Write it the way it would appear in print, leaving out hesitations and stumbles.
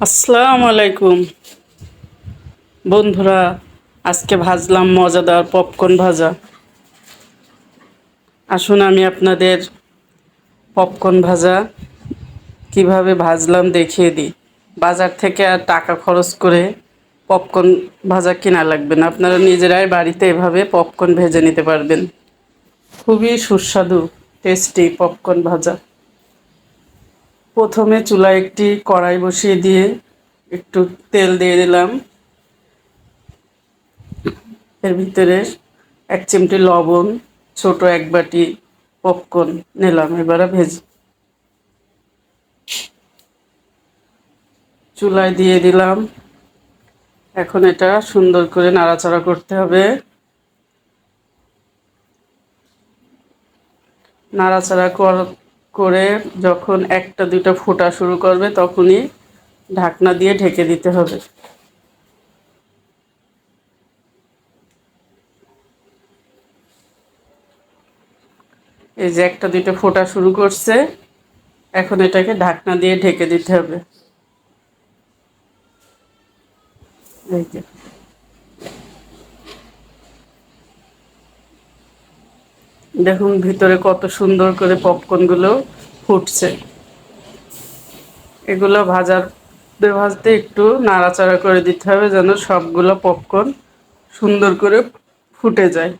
আসসালামু আলাইকুম বন্ধুরা। আজকে ভাজলাম মজাদার পপকর্ন ভাজা। আসুন আমি আপনাদের পপকর্ন ভাজা কিভাবে ভাজলাম দেখিয়ে দিই। বাজার থেকে আর টাকা খরচ করে পপকর্ন ভাজা কিনা লাগবে না, আপনারা নিজেরাই বাড়িতে এভাবে পপকর্ন ভেজে নিতে পারবেন। খুবই সুস্বাদু টেস্টি পপকর্ন ভাজা। প্রথমে চুলায় একটি কড়াই বসিয়ে দিয়ে একটু তেল দিয়ে দিলাম। এর ভিতরে 1 চিমটি লবণ, ছোট 1 বাটি পপকর্ন নিলাম। এবারে চুলায় দিয়ে দিলাম। এখন এটা সুন্দর করে নাড়াচাড়া করতে হবে। নাড়াচাড়া করে যখন একটা দুটো ফোটা শুরু করবে তখনই ঢাকনা দিয়ে ঢেকে দিতে হবে। এই যে একটা দুটো ফোটা শুরু করছে, এখন এটাকে ঢাকনা দিয়ে ঢেকে দিতে হবে। এই যে দেখুন ভিতরে কত সুন্দর করে পপকর্নগুলো ফুটছে। এগুলো ভাজতে একটু নাড়াচাড়া করে দিতে হবে যেন সবগুলো পপকর্ন সুন্দর করে ফুটে যায়।